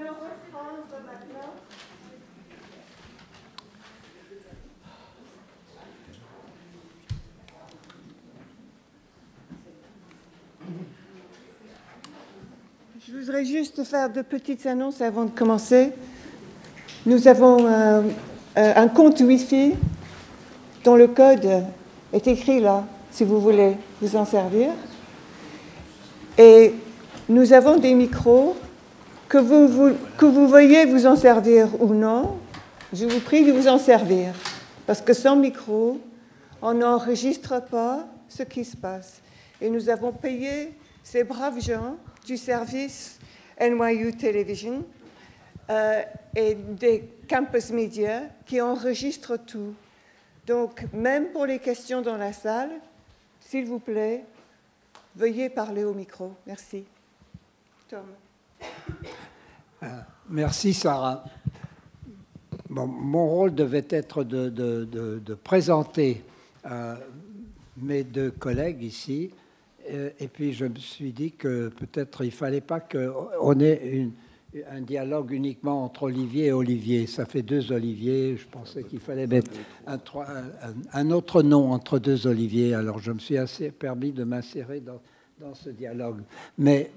allons reprendre maintenant. Je voudrais juste faire de petites annonces avant de commencer. Nous avons un compte Wi-Fi dont le code est écrit là, si vous voulez vous en servir. Et nous avons des micros que vous voyez vous en servir ou non. Je vous prie de vous en servir. Parce que sans micro, on n'enregistre pas ce qui se passe. Et nous avons payé ces braves gens du service NYU Television et des campus médias qui enregistrent tout. Donc, même pour les questions dans la salle, s'il vous plaît, veuillez parler au micro. Merci. Tom. Merci, Sarah. Bon, mon rôle devait être de présenter mes deux collègues ici. Et puis, je me suis dit que peut-être il ne fallait pas qu'on ait un dialogue uniquement entre Olivier et Olivier. Ça fait deux Olivier. Je pensais qu'il fallait mettre un autre nom entre deux Olivier. Alors, je me suis assez permis de m'insérer dans ce dialogue. Mais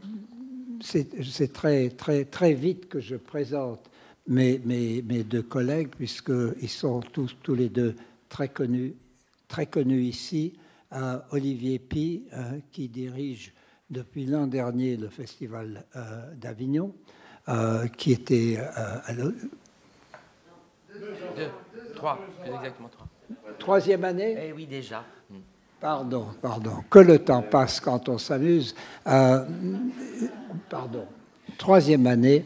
c'est très vite que je présente mes deux collègues, puisqu'ils sont tous les deux très connus ici. Olivier Py, qui dirige depuis l'an dernier le Festival d'Avignon, qui était Trois, plus exactement trois. Troisième année. Eh oui, déjà. Pardon. Que le temps passe quand on s'amuse. Pardon. Troisième année.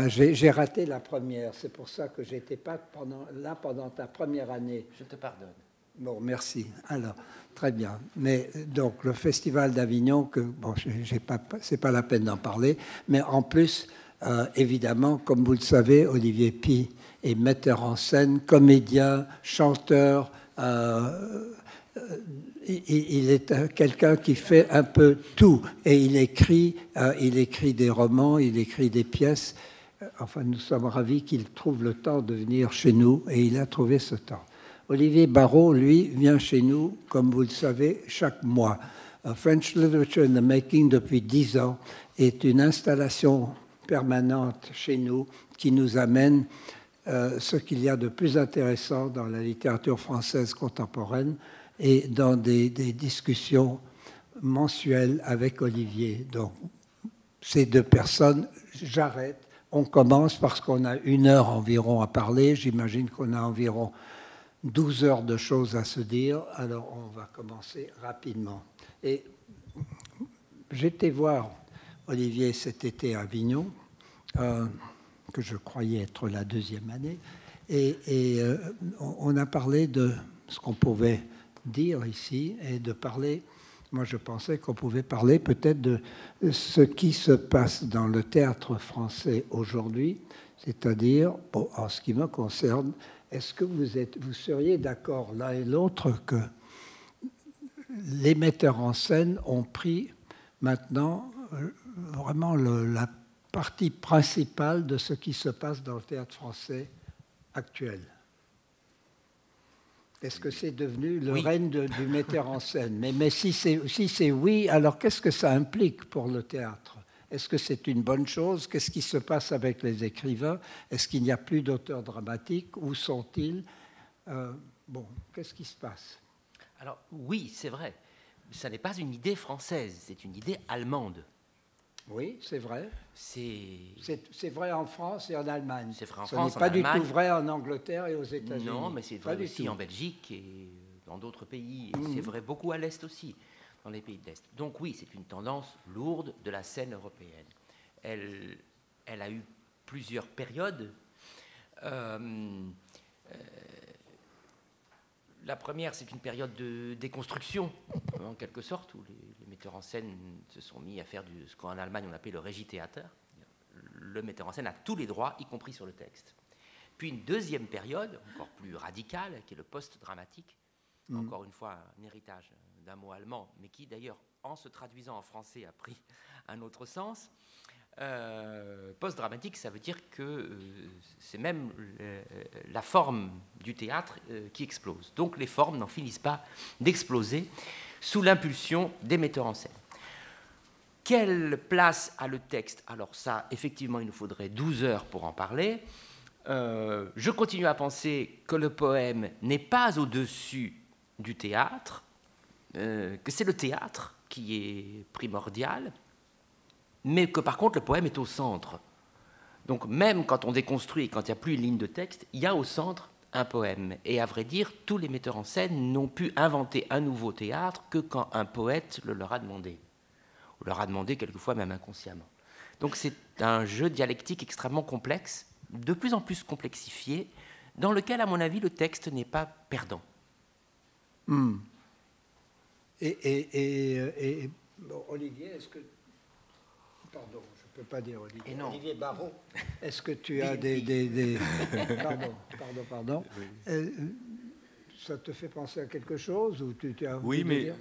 J'ai raté la première. C'est pour ça que je n'étais pas pendant ta première année. Je te pardonne. Bon, merci. Alors, très bien. Mais donc, le Festival d'Avignon, c'est pas la peine d'en parler, mais en plus, évidemment, comme vous le savez, Olivier Py est metteur en scène, comédien, chanteur. Il est quelqu'un qui fait un peu tout. Et il écrit des romans, il écrit des pièces. Enfin, nous sommes ravis qu'il trouve le temps de venir chez nous, et il a trouvé ce temps. Olivier Barrault, lui, vient chez nous, comme vous le savez, chaque mois. French Literature in the Making, depuis 10 ans, est une installation permanente chez nous qui nous amène ce qu'il y a de plus intéressant dans la littérature française contemporaine et dans des discussions mensuelles avec Olivier. Donc, ces deux personnes, j'arrête. On commence parce qu'on a 1 heure environ à parler. J'imagine qu'on a environ 12 heures de choses à se dire, alors on va commencer rapidement. Et j'étais voir Olivier cet été à Avignon, que je croyais être la 2e année, et on a parlé de ce qu'on pouvait dire ici, et de parler, moi je pensais qu'on pouvait parler peut-être de ce qui se passe dans le théâtre français aujourd'hui, c'est-à-dire, bon, en ce qui me concerne, est-ce que vous seriez d'accord l'un et l'autre que les metteurs en scène ont pris maintenant vraiment la partie principale de ce qui se passe dans le théâtre français actuel? Est-ce que c'est devenu le règne du metteur en scène? Mais si c'est oui, alors qu'est-ce que ça implique pour le théâtre? Est-ce que c'est une bonne chose? Qu'est-ce qui se passe avec les écrivains? Est-ce qu'il n'y a plus d'auteurs dramatiques? Où sont-ils? Qu'est-ce qui se passe? Alors, oui, c'est vrai. Ça n'est pas une idée française, c'est une idée allemande. Oui, c'est vrai. C'est vrai en France et en Allemagne. C'est vrai en France, Ce n'est pas du tout vrai en Angleterre et aux États-Unis. Non, mais c'est vrai aussi en Belgique et dans d'autres pays. Et c'est vrai beaucoup à l'Est aussi, dans les pays de l'Est. Donc oui, c'est une tendance lourde de la scène européenne. Elle a eu plusieurs périodes. La première, c'est une période de déconstruction, en quelque sorte, où les metteurs en scène se sont mis à faire ce qu'en Allemagne on appelle le Regietheater. Le metteur en scène a tous les droits, y compris sur le texte. Puis une deuxième période, encore plus radicale, qui est le post-dramatique, encore une fois un héritage d'un mot allemand, mais qui d'ailleurs, en se traduisant en français, a pris un autre sens, Post-dramatique, ça veut dire que c'est même la forme du théâtre qui explose. Donc les formes n'en finissent pas d'exploser sous l'impulsion des metteurs en scène. Quelle place a le texte? Alors ça, effectivement, il nous faudrait 12 heures pour en parler. Je continue à penser que le poème n'est pas au-dessus du théâtre, que c'est le théâtre qui est primordial, mais que par contre le poème est au centre. Donc même quand on déconstruit, quand il n'y a plus une ligne de texte, il y a au centre un poème. Et à vrai dire, tous les metteurs en scène n'ont pu inventer un nouveau théâtre que quand un poète le leur a demandé, ou leur a demandé quelquefois même inconsciemment. Donc c'est un jeu dialectique extrêmement complexe, de plus en plus complexifié, dans lequel, à mon avis, le texte n'est pas perdant. Bon, Olivier, est-ce que... Pardon, je ne peux pas dire Olivier. Olivier Barraud, est-ce que tu as des... Pardon. Ça te fait penser à quelque chose ou tu as Oui, mais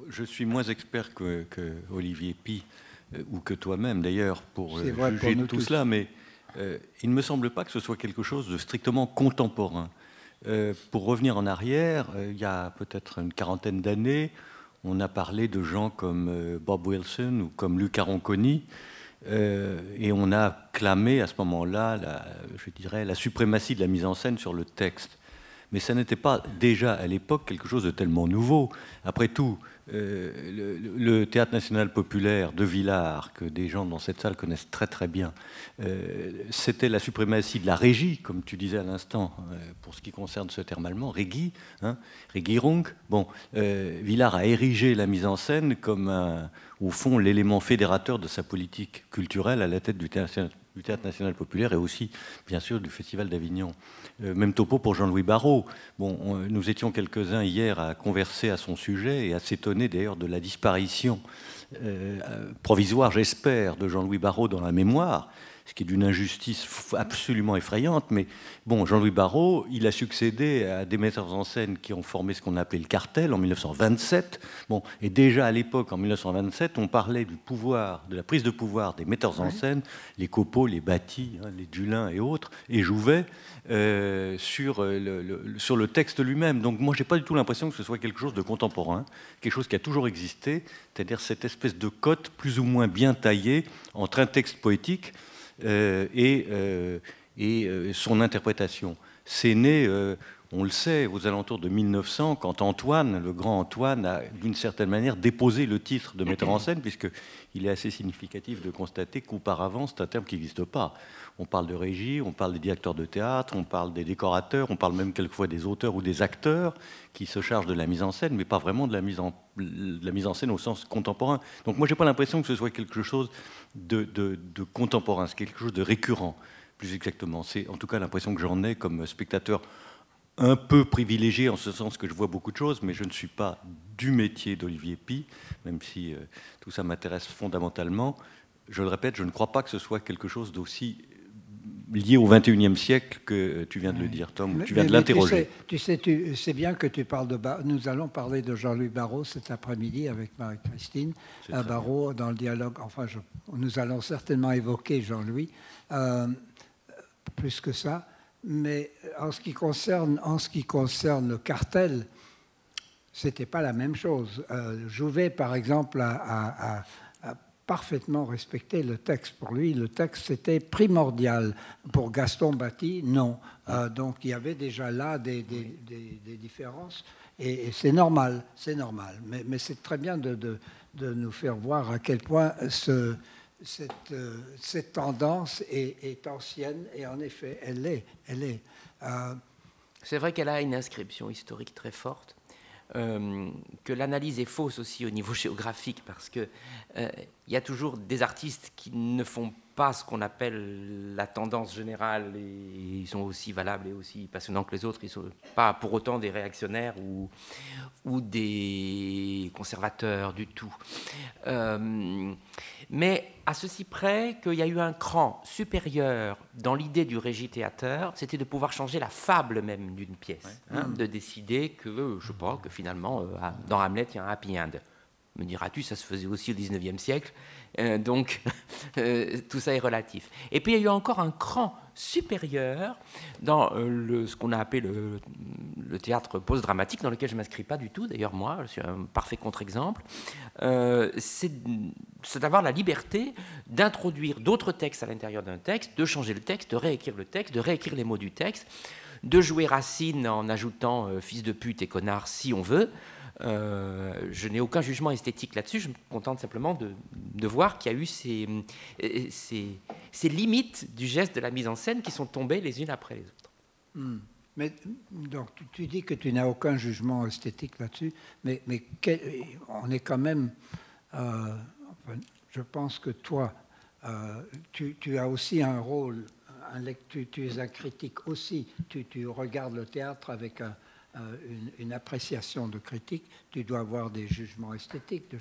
je suis moins expert que Olivier Py, ou que toi-même d'ailleurs, pour juger de tout cela, mais il ne me semble pas que ce soit quelque chose de strictement contemporain. Pour revenir en arrière, il y a peut-être une quarantaine d'années, on a parlé de gens comme Bob Wilson ou comme Luca Ronconi, et on a clamé à ce moment-là, je dirais, la suprématie de la mise en scène sur le texte. Mais ça n'était pas déjà à l'époque quelque chose de tellement nouveau. Après tout, le Théâtre national populaire de Villars, que des gens dans cette salle connaissent très très bien, c'était la suprématie de la régie, comme tu disais à l'instant, pour ce qui concerne ce terme allemand, Regie, Regierung. Bon, Villars a érigé la mise en scène comme, au fond, l'élément fédérateur de sa politique culturelle à la tête du Théâtre national populaire et aussi, bien sûr, du Festival d'Avignon. Même topo pour Jean-Louis Barrault. Bon, nous étions quelques-uns hier à converser à son sujet et à s'étonner d'ailleurs de la disparition provisoire, j'espère, de Jean-Louis Barrault dans la mémoire, ce qui est d'une injustice absolument effrayante. Mais bon, Jean-Louis Barrault, il a succédé à des metteurs en scène qui ont formé ce qu'on appelait le cartel en 1927. Bon, et déjà à l'époque, en 1927, on parlait du pouvoir, de la prise de pouvoir des metteurs en scène, les Copeau, les Batty, les Dulin et autres, et Jouvet, sur le texte lui-même. Donc moi, j'ai pas du tout l'impression que ce soit quelque chose de contemporain, quelque chose qui a toujours existé, c'est-à-dire cette espèce de cote plus ou moins bien taillée entre un texte poétique et son interprétation. C'est né, on le sait, aux alentours de 1900, quand Antoine, le grand Antoine, a d'une certaine manière déposé le titre de metteur en scène, puisqu'il est assez significatif de constater qu'auparavant, c'est un terme qui n'existe pas. On parle de régie, on parle des directeurs de théâtre, on parle des décorateurs, on parle même quelquefois des auteurs ou des acteurs qui se chargent de la mise en scène, mais pas vraiment de la mise en scène au sens contemporain. Donc moi, je n'ai pas l'impression que ce soit quelque chose de contemporain, c'est quelque chose de récurrent, plus exactement. C'est en tout cas l'impression que j'en ai comme spectateur un peu privilégié, en ce sens que je vois beaucoup de choses, mais je ne suis pas du métier d'Olivier Py, même si tout ça m'intéresse fondamentalement. Je le répète, je ne crois pas que ce soit quelque chose d'aussi lié au XXIe siècle que tu viens de le dire, Tom, tu viens de l'interroger. Tu sais bien que tu parles de Barrault. Nous allons parler de Jean-Louis Barrault cet après-midi avec Marie-Christine. Barrault, dans le dialogue, enfin, nous allons certainement évoquer Jean-Louis, plus que ça. Mais en ce qui concerne le cartel, c'était pas la même chose. Jouvet, par exemple, a parfaitement respecté le texte. Pour lui, le texte, c'était primordial. Pour Gaston Batty, non. Donc, il y avait déjà là des différences. Et c'est normal, c'est normal. Mais c'est très bien de nous faire voir à quel point cette tendance est ancienne. Et en effet, elle est. C'est vrai qu'elle a une inscription historique très forte. Que l'analyse est fausse aussi au niveau géographique, parce qu'il y a toujours des artistes qui ne font pas ce qu'on appelle la tendance générale, et ils sont aussi valables et aussi passionnants que les autres, ils ne sont pas pour autant des réactionnaires ou des conservateurs du tout. Mais à ceci près qu'il y a eu un cran supérieur dans l'idée du régie-théâtre, c'était de pouvoir changer la fable même d'une pièce, de décider que, je sais pas, que finalement, dans Hamlet, il y a un happy end. Me diras-tu, ça se faisait aussi au XIXe siècle, Donc, tout ça est relatif. Et puis, il y a eu encore un cran supérieur dans ce qu'on a appelé le théâtre post-dramatique, dans lequel je ne m'inscris pas du tout, d'ailleurs moi, je suis un parfait contre-exemple, c'est d'avoir la liberté d'introduire d'autres textes à l'intérieur d'un texte, de changer le texte, de réécrire le texte, de réécrire les mots du texte, de jouer Racine en ajoutant fils de pute et connard si on veut. Je n'ai aucun jugement esthétique là-dessus, je me contente simplement de voir qu'il y a eu ces limites du geste de la mise en scène qui sont tombées les unes après les autres. Mais donc tu dis que tu n'as aucun jugement esthétique là-dessus, mais on est quand même, je pense que toi, tu as aussi un rôle, tu es un critique aussi, tu regardes le théâtre avec une appréciation de critique, tu dois avoir des jugements esthétiques de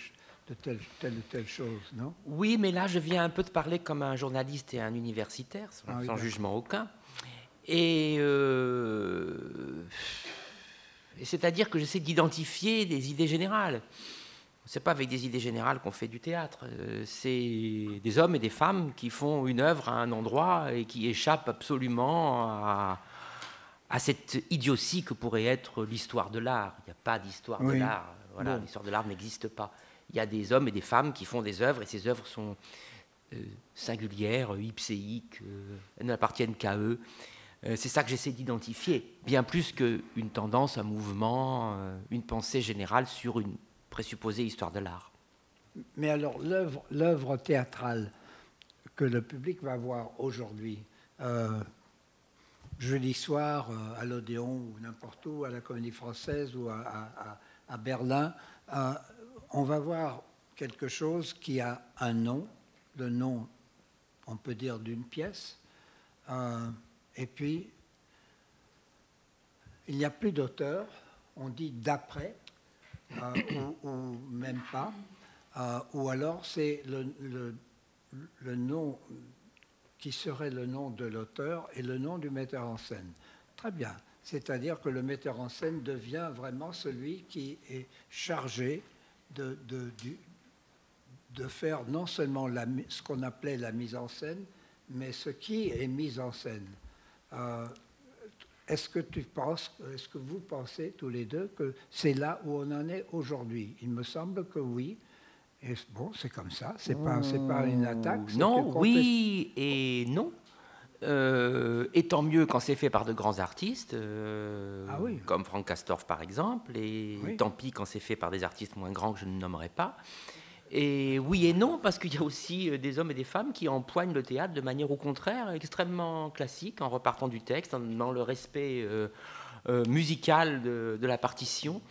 telle ou telle chose, non? Oui, mais là, je viens un peu de parler comme un journaliste et un universitaire, sans jugement aucun. Et c'est-à-dire que j'essaie d'identifier des idées générales. Ce n'est pas avec des idées générales qu'on fait du théâtre. C'est des hommes et des femmes qui font une œuvre à un endroit et qui échappent absolument à cette idiotie que pourrait être l'histoire de l'art. Il n'y a pas d'histoire de l'art. Voilà, l'histoire de l'art n'existe pas. Il y a des hommes et des femmes qui font des œuvres, et ces œuvres sont singulières, ipséiques, elles n'appartiennent qu'à eux. C'est ça que j'essaie d'identifier, bien plus qu'une tendance, un mouvement, une pensée générale sur une présupposée histoire de l'art. Mais alors, l'œuvre théâtrale que le public va voir aujourd'hui, jeudi soir à l'Odéon ou n'importe où, à la Comédie Française ou à Berlin, on va voir quelque chose qui a un nom, le nom, on peut dire, d'une pièce, et puis il n'y a plus d'auteur, on dit d'après, ou même pas, ou alors c'est le nom qui serait le nom de l'auteur et le nom du metteur en scène. Très bien. C'est-à-dire que le metteur en scène devient vraiment celui qui est chargé de faire non seulement ce qu'on appelait la mise en scène, mais ce qui est mis en scène. Est-ce que vous pensez tous les deux que c'est là où on en est aujourd'hui? Il me semble que oui. Et bon, c'est comme ça, c'est pas une attaque. Non, oui et non. Et tant mieux quand c'est fait par de grands artistes, comme Frank Castorf par exemple, et tant pis quand c'est fait par des artistes moins grands que je ne nommerai pas. Et oui et non, parce qu'il y a aussi des hommes et des femmes qui empoignent le théâtre de manière au contraire extrêmement classique, en repartant du texte, dans le respect musical de la partition.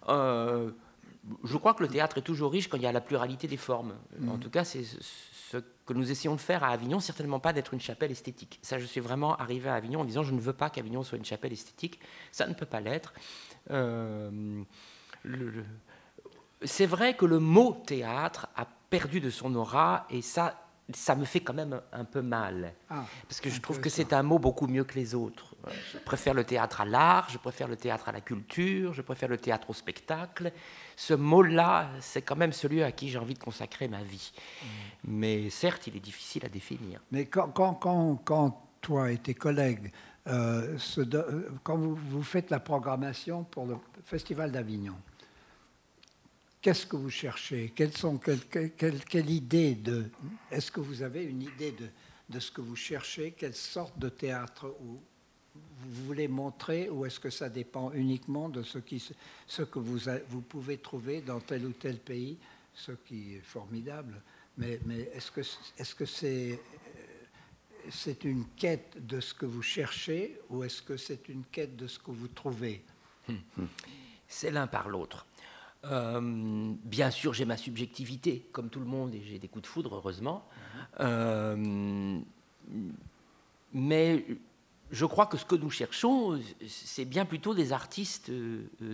Je crois que le théâtre est toujours riche quand il y a la pluralité des formes. En tout cas, c'est ce que nous essayons de faire à Avignon, certainement pas d'être une chapelle esthétique. Ça, je suis vraiment arrivé à Avignon en disant je ne veux pas qu'Avignon soit une chapelle esthétique. Ça ne peut pas l'être. C'est vrai que le mot théâtre a perdu de son aura et ça me fait quand même un peu mal. Parce que je trouve que c'est un mot beaucoup mieux que les autres. Je préfère le théâtre à l'art, je préfère le théâtre à la culture, je préfère le théâtre au spectacle. Ce mot-là, c'est quand même celui à qui j'ai envie de consacrer ma vie. Mais certes, il est difficile à définir. Mais quand toi et tes collègues, quand vous faites la programmation pour le Festival d'Avignon, qu'est-ce que vous cherchez? Quelle idée est-ce que vous avez une idée de ce que vous cherchez? Quelle sorte de théâtre vous voulez montrer? Ou est-ce que ça dépend uniquement de ce que vous pouvez trouver dans tel ou tel pays, ce qui est formidable? Mais est-ce que c'est une quête de ce que vous cherchez ou est-ce que c'est une quête de ce que vous trouvez? C'est l'un par l'autre. Bien sûr, j'ai ma subjectivité, comme tout le monde, et j'ai des coups de foudre, heureusement. Mais je crois que ce que nous cherchons, c'est bien plutôt des artistes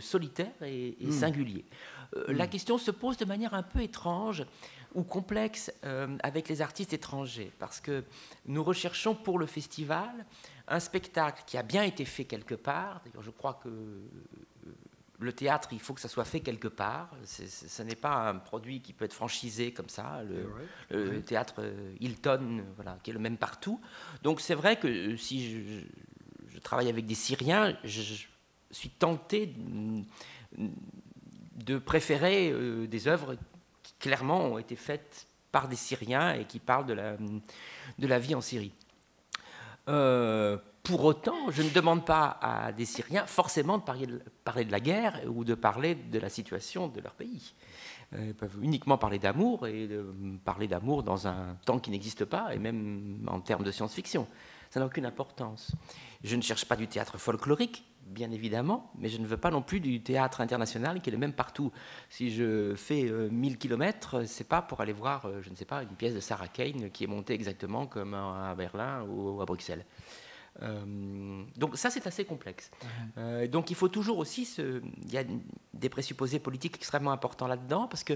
solitaires et singuliers. La question se pose de manière un peu étrange ou complexe avec les artistes étrangers, parce que nous recherchons pour le festival un spectacle qui a bien été fait quelque part. D'ailleurs, je crois que le théâtre, il faut que ça soit fait quelque part. Ce n'est pas un produit qui peut être franchisé comme ça. Le théâtre Hilton, voilà, qui est le même partout. Donc c'est vrai que si je travaille avec des Syriens, je suis tenté de préférer des œuvres qui clairement ont été faites par des Syriens et qui parlent de la vie en Syrie. Pour autant, je ne demande pas à des Syriens forcément de parler de la guerre ou de parler de la situation de leur pays. Ils peuvent uniquement parler d'amour et parler d'amour dans un temps qui n'existe pas, et même en termes de science-fiction. Ça n'a aucune importance. Je ne cherche pas du théâtre folklorique, bien évidemment, mais je ne veux pas non plus du théâtre international qui est le même partout. Si je fais 1000 km, c'est pas pour aller voir, je ne sais pas, une pièce de Sarah Kane qui est montée exactement comme à Berlin ou à Bruxelles. Donc ça, c'est assez complexe. Donc il faut toujours aussi... Il y a des présupposés politiques extrêmement importants là-dedans, parce que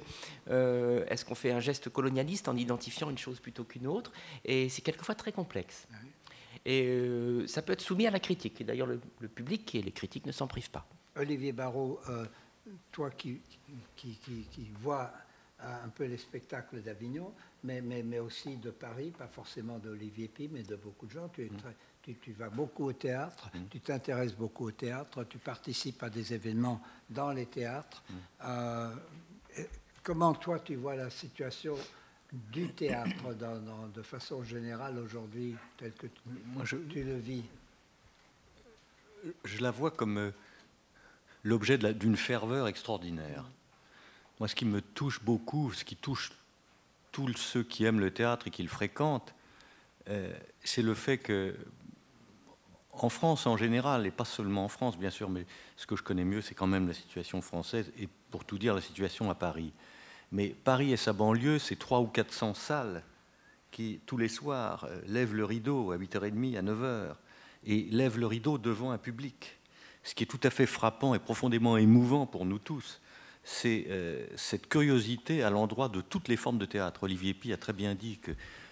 est-ce qu'on fait un geste colonialiste en identifiant une chose plutôt qu'une autre? Et c'est quelquefois très complexe. Et ça peut être soumis à la critique. Et d'ailleurs, le public et les critiques ne s'en privent pas. Olivier Barraud, toi qui vois un peu les spectacles d'Avignon, mais aussi de Paris, pas forcément d'Olivier Py, mais de beaucoup de gens, tu vas beaucoup au théâtre, tu t'intéresses beaucoup au théâtre, tu participes à des événements dans les théâtres. Comment toi tu vois la situation du théâtre de façon générale aujourd'hui, tel que tu le vis? Je la vois comme l'objet d'une ferveur extraordinaire. Moi, ce qui me touche beaucoup, ce qui touche tous ceux qui aiment le théâtre et qui le fréquentent, c'est le fait que, en France en général, et pas seulement en France bien sûr, mais ce que je connais mieux, c'est quand même la situation française, et pour tout dire, la situation à Paris. Mais Paris et sa banlieue, c'est 300 ou 400 salles qui, tous les soirs, lèvent le rideau à 8h30, à 9h, et lèvent le rideau devant un public. Ce qui est tout à fait frappant et profondément émouvant pour nous tous, c'est cette curiosité à l'endroit de toutes les formes de théâtre. Olivier Py a très bien dit que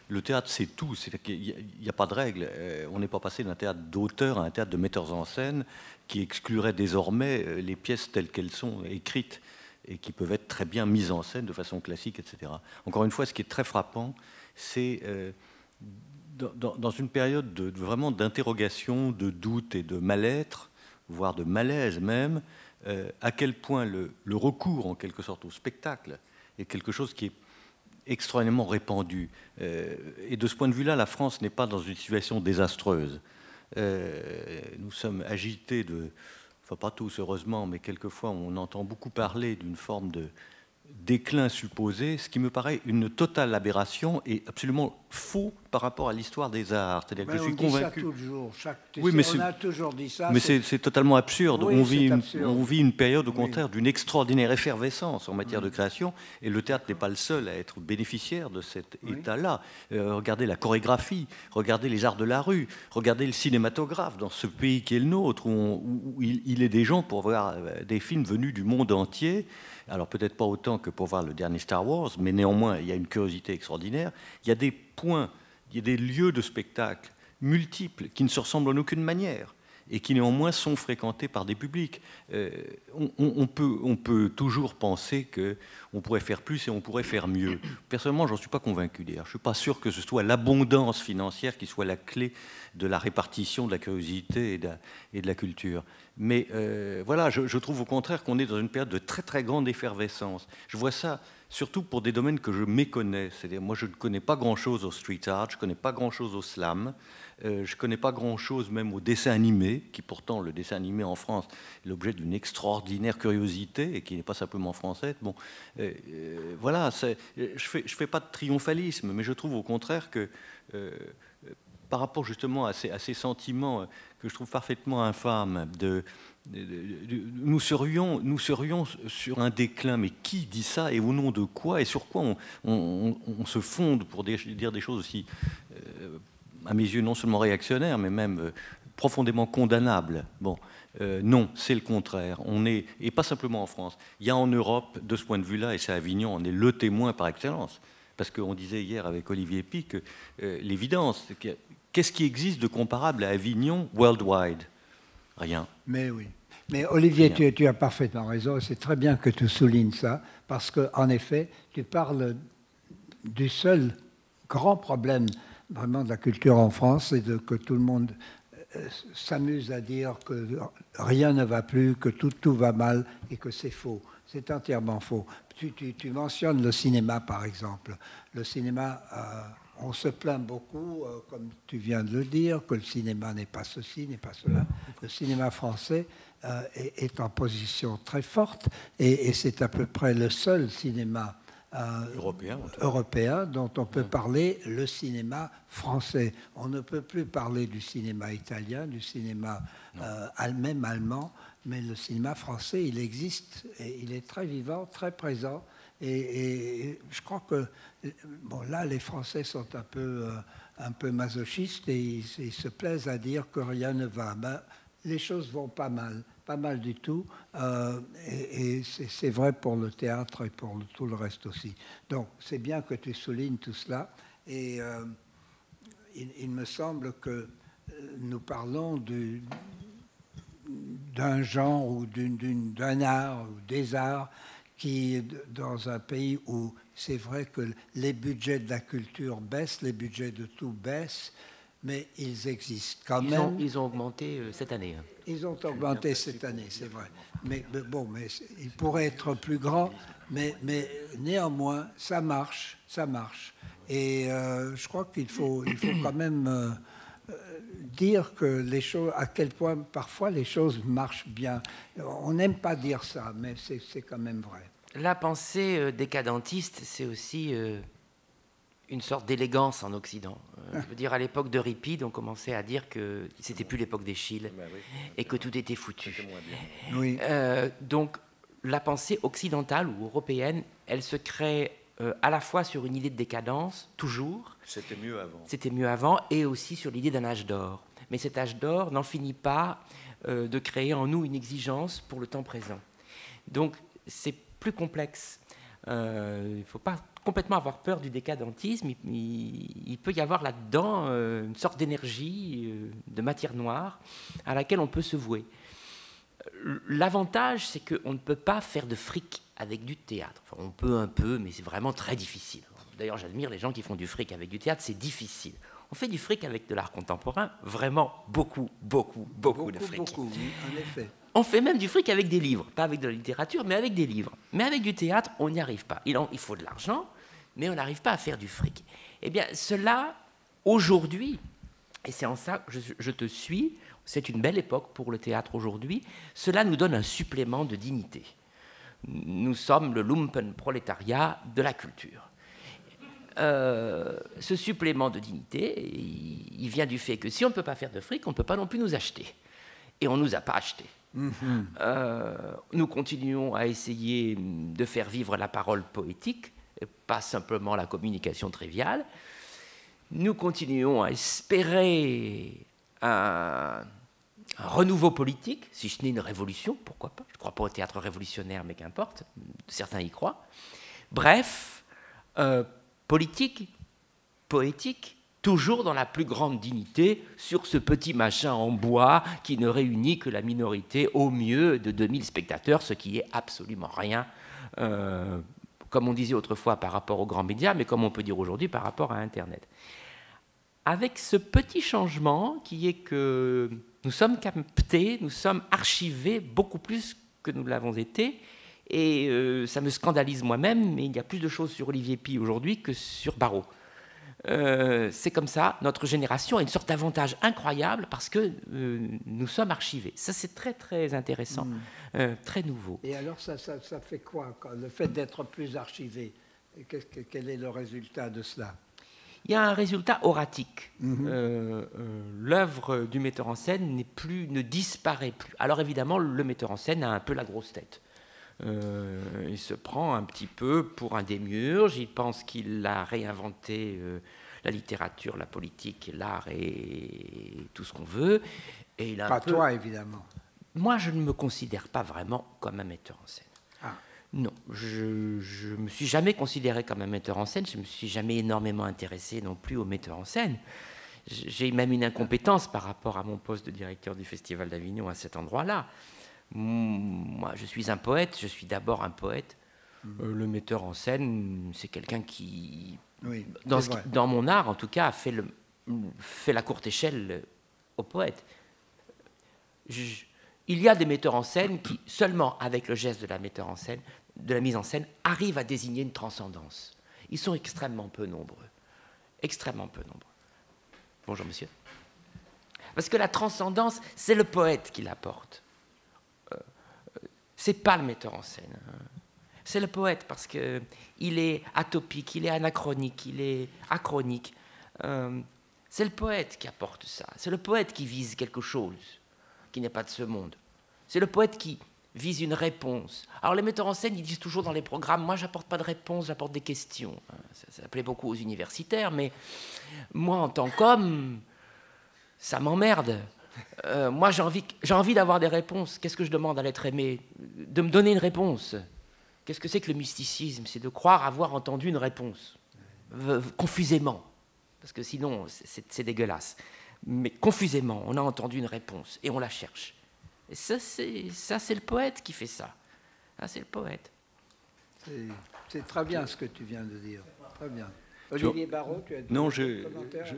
le théâtre, c'est tout. Il n'y a pas de règle. On n'est pas passé d'un théâtre d'auteur à un théâtre de metteurs en scène qui exclurait désormais les pièces telles qu'elles sont écrites et qui peuvent être très bien mises en scène de façon classique, etc. Encore une fois, ce qui est très frappant, c'est dans une période vraiment d'interrogation, de doute et de mal-être, voire de malaise même, à quel point le recours, en quelque sorte, au spectacle est quelque chose qui est extrêmement répandu. Et de ce point de vue-là, la France n'est pas dans une situation désastreuse. Nous sommes agités enfin pas tous heureusement, mais quelquefois on entend beaucoup parler d'une forme de déclin supposé, ce qui me paraît une totale aberration et absolument faux par rapport à l'histoire des arts. C'est-à-dire que je suis convaincu. On dit ça toujours. Oui, mais on a toujours dit ça. Mais c'est totalement absurde. Oui, on vit une période, au contraire, d'une extraordinaire effervescence en matière de création, et le théâtre n'est pas le seul à être bénéficiaire de cet état-là. Regardez la chorégraphie, regardez les arts de la rue, regardez le cinématographe dans ce pays qui est le nôtre, où il est des gens pour voir des films venus du monde entier. Alors peut-être pas autant que pour voir le dernier Star Wars, mais néanmoins, il y a une curiosité extraordinaire. Il y a des points, il y a des lieux de spectacle multiples qui ne se ressemblent en aucune manière et qui néanmoins sont fréquentés par des publics. On peut toujours penser qu'on pourrait faire plus et on pourrait faire mieux. Personnellement, j'en suis pas convaincu d'ailleurs. Je ne suis pas sûr que ce soit l'abondance financière qui soit la clé de la répartition de la curiosité et de la culture. Mais voilà, je trouve au contraire qu'on est dans une période de très très grande effervescence. Je vois ça surtout pour des domaines que je méconnais. C'est-à-dire, moi, je ne connais pas grand-chose au street art, je ne connais pas grand-chose au slam, je ne connais pas grand-chose même au dessin animé, qui pourtant, le dessin animé en France, est l'objet d'une extraordinaire curiosité et qui n'est pas simplement français. Bon, voilà, je fais pas de triomphalisme, mais je trouve au contraire que par rapport justement à ces sentiments que je trouve parfaitement infâmes, nous serions sur un déclin. Mais qui dit ça et au nom de quoi et sur quoi on se fonde pour dire des choses aussi, à mes yeux, non seulement réactionnaires, mais même profondément condamnables. Bon, non, c'est le contraire. Et pas simplement en France. Il y a en Europe, de ce point de vue-là, et c'est Avignon, on est le témoin par excellence. Parce qu'on disait hier avec Olivier Py que l'évidence, qu'est-ce qui existe de comparable à Avignon worldwide? Rien. Mais oui. Mais Olivier, tu as parfaitement raison, c'est très bien que tu soulignes ça, parce qu'en effet, tu parles du seul grand problème vraiment de la culture en France, c'est que tout le monde s'amuse à dire que rien ne va plus, que tout va mal et que c'est faux. C'est entièrement faux. Tu mentionnes le cinéma, par exemple. Le cinéma, on se plaint beaucoup, comme tu viens de le dire, que le cinéma n'est pas ceci, n'est pas cela. Le cinéma français est en position très forte et c'est à peu près le seul cinéma européen dont on peut parler le cinéma français. On ne peut plus parler du cinéma italien, du cinéma même allemand, mais le cinéma français, il existe et il est très vivant, très présent. Et je crois que bon, là, les Français sont un peu masochistes et ils se plaisent à dire que rien ne va. Ben, les choses vont pas mal du tout. Et c'est vrai pour le théâtre et pour tout le reste aussi. Donc, c'est bien que tu soulignes tout cela. Et il me semble que nous parlons d'un genre ou d'un art ou des arts qui, dans un pays où c'est vrai que les budgets de la culture baissent, les budgets de tout baissent, mais ils existent quand même. Ils ont augmenté cette année. Ils ont augmenté cette année, c'est vrai. Mais bon, ils pourraient être plus grands, mais néanmoins, ça marche. Et je crois qu'il faut quand même dire que les choses, à quel point parfois les choses marchent bien. On n'aime pas dire ça, mais c'est quand même vrai. La pensée décadentiste, c'est aussi une sorte d'élégance en Occident. Je veux dire, à l'époque d'Euripide, on commençait à dire que c'était plus l'époque d'Échille et que tout était foutu. Oui. Donc, la pensée occidentale ou européenne, elle se crée à la fois sur une idée de décadence, toujours. C'était mieux avant. C'était mieux avant, et aussi sur l'idée d'un âge d'or. Mais cet âge d'or n'en finit pas de créer en nous une exigence pour le temps présent. Donc, c'est plus complexe. Il ne faut pas complètement avoir peur du décadentisme. Il peut y avoir là-dedans une sorte d'énergie, de matière noire, à laquelle on peut se vouer. L'avantage, c'est qu'on ne peut pas faire de fric avec du théâtre. Enfin, on peut un peu, mais c'est vraiment très difficile. D'ailleurs, j'admire les gens qui font du fric avec du théâtre, c'est difficile. On fait du fric avec de l'art contemporain, vraiment beaucoup de fric. Beaucoup, oui, en effet. On fait même du fric avec des livres, pas avec de la littérature, mais avec des livres. Mais avec du théâtre, on n'y arrive pas. Il faut de l'argent, mais on n'arrive pas à faire du fric. Eh bien, cela, aujourd'hui, et c'est en ça que je te suis, c'est une belle époque pour le théâtre aujourd'hui, cela nous donne un supplément de dignité. Nous sommes le lumpenprolétariat de la culture. Ce supplément de dignité, il vient du fait que si on ne peut pas faire de fric, on ne peut pas non plus nous acheter. Et on ne nous a pas achetés. Nous continuons à essayer de faire vivre la parole poétique, et pas simplement la communication triviale. Nous continuons à espérer un renouveau politique, si ce n'est une révolution, pourquoi pas. Je ne crois pas au théâtre révolutionnaire, mais qu'importe, certains y croient. Bref, politique, poétique, toujours dans la plus grande dignité, sur ce petit machin en bois qui ne réunit que la minorité, au mieux, de 2000 spectateurs, ce qui est absolument rien, comme on disait autrefois par rapport aux grands médias, mais comme on peut dire aujourd'hui par rapport à Internet. Avec ce petit changement qui est que nous sommes captés, nous sommes archivés beaucoup plus que nous l'avons été, et ça me scandalise moi-même, mais il y a plus de choses sur Olivier Py aujourd'hui que sur Barrault. C'est comme ça, notre génération a une sorte d'avantage incroyable parce que nous sommes archivés. Ça, c'est très, très intéressant, très nouveau. Et alors, ça fait quoi, le fait d'être plus archivé? Quel est le résultat de cela? Il y a un résultat oratique. L'œuvre du metteur en scène ne disparaît plus. Alors évidemment, le metteur en scène a un peu la grosse tête. Il se prend un petit peu pour un démiurge, il pense qu'il a réinventé la littérature, la politique, l'art et tout ce qu'on veut. Et il a pas toi, évidemment. Moi, je ne me considère pas vraiment comme un metteur en scène. Ah. Non, je ne me suis jamais considéré comme un metteur en scène, je ne me suis jamais énormément intéressé non plus au metteur en scène. J'ai même une incompétence par rapport à mon poste de directeur du Festival d'Avignon à cet endroit-là. Moi, je suis un poète, je suis d'abord un poète. Le metteur en scène, c'est quelqu'un qui, oui, dans mon art en tout cas, fait la courte échelle au poète. Il y a des metteurs en scène qui, seulement avec le geste de la mise en scène, arrivent à désigner une transcendance. Ils sont extrêmement peu nombreux. Extrêmement peu nombreux. Bonjour, monsieur. Parce que la transcendance, c'est le poète qui l'apporte. C'est pas le metteur en scène. C'est le poète parce qu'il est atopique, il est anachronique, il est achronique. C'est le poète qui apporte ça. C'est le poète qui vise quelque chose qui n'est pas de ce monde. C'est le poète qui vise une réponse. Alors les metteurs en scène, ils disent toujours dans les programmes, moi j'apporte pas de réponse, j'apporte des questions. Ça plaît beaucoup aux universitaires, mais moi en tant qu'homme, ça m'emmerde. Moi j'ai envie d'avoir des réponses. Qu'est-ce que je demande à l'être aimé? De me donner une réponse. Qu'est-ce que c'est que le mysticisme? C'est de croire avoir entendu une réponse, confusément, parce que sinon c'est dégueulasse. Mais confusément, on a entendu une réponse et on la cherche. Et ça, c'est le poète qui fait ça. Ah, c'est le poète. C'est très bien ce que tu viens de dire. Très bien. Olivier Barraud, tu as dit non, commentaire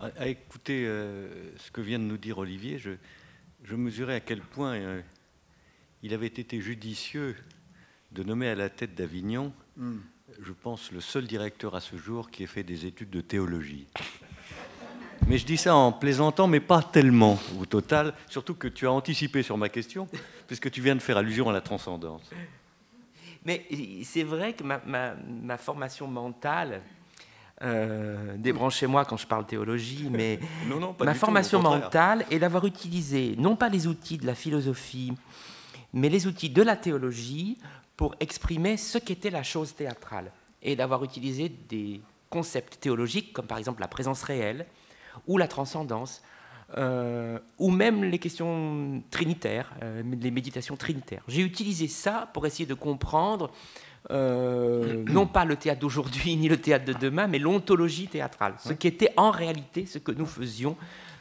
à écouter ce que vient de nous dire Olivier, je mesurais à quel point il avait été judicieux de nommer à la tête d'Avignon, je pense, le seul directeur à ce jour qui ait fait des études de théologie. Mais je dis ça en plaisantant, mais pas tellement au total, surtout que tu as anticipé sur ma question, puisque tu viens de faire allusion à la transcendance. Mais c'est vrai que ma formation mentale, débranchez-moi quand je parle théologie, mais non, pas ma du formation tout, au contraire. mentale est d'avoir utilisé, non pas les outils de la philosophie, mais les outils de la théologie pour exprimer ce qu'était la chose théâtrale, et d'avoir utilisé des concepts théologiques, comme par exemple la présence réelle, ou la transcendance, ou même les questions trinitaires, les méditations trinitaires. J'ai utilisé ça pour essayer de comprendre non pas le théâtre d'aujourd'hui ni le théâtre de demain, mais l'ontologie théâtrale, ce qui était en réalité ce que nous faisions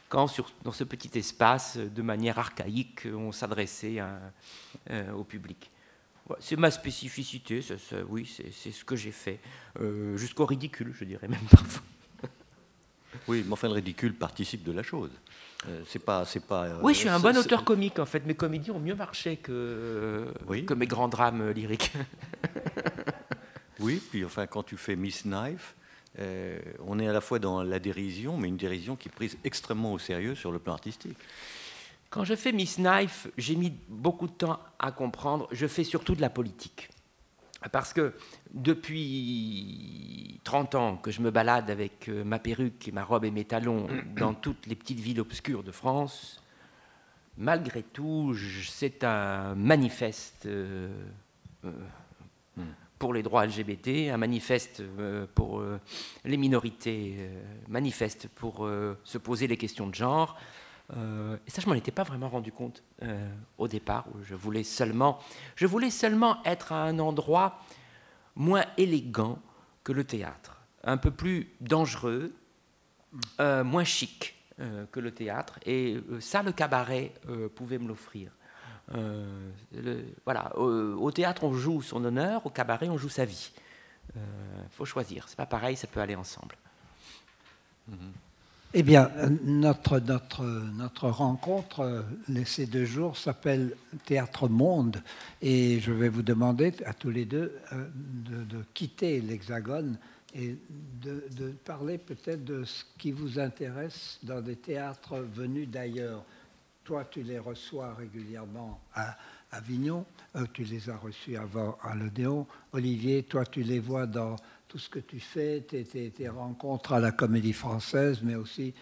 quand, dans ce petit espace, de manière archaïque, on s'adressait au public. C'est ma spécificité, oui, c'est ce que j'ai fait, jusqu'au ridicule, je dirais même parfois. Oui, mais enfin, le ridicule participe de la chose. C'est pas. Oui, je suis un bon auteur comique, en fait. Mes comédies ont mieux marché que mes grands drames lyriques. Oui, puis enfin, quand tu fais Miss Knife, on est à la fois dans la dérision, mais une dérision qui est prise extrêmement au sérieux sur le plan artistique. Quand je fais Miss Knife, j'ai mis beaucoup de temps à comprendre. Je fais surtout de la politique. Parce que depuis 30 ans que je me balade avec ma perruque et ma robe et mes talons dans toutes les petites villes obscures de France, malgré tout, c'est un manifeste pour les droits LGBT, un manifeste pour les minorités, manifeste pour se poser les questions de genre. Et ça, je m'en étais pas vraiment rendu compte au départ, où je voulais seulement être à un endroit moins élégant que le théâtre, un peu plus dangereux, moins chic que le théâtre, et ça, le cabaret pouvait me l'offrir. Voilà, au théâtre, on joue son honneur, au cabaret, on joue sa vie. Faut choisir, c'est pas pareil, ça peut aller ensemble. Eh bien, notre rencontre, ces 2 jours, s'appelle Théâtre Monde. Et je vais vous demander à tous les deux de quitter l'Hexagone et de parler peut-être de ce qui vous intéresse dans des théâtres venus d'ailleurs. Toi, tu les reçois régulièrement à Avignon. Tu les as reçus avant à l'Odéon. Olivier, toi, tu les vois dans tout ce que tu fais, tes rencontres à la Comédie Française, mais aussi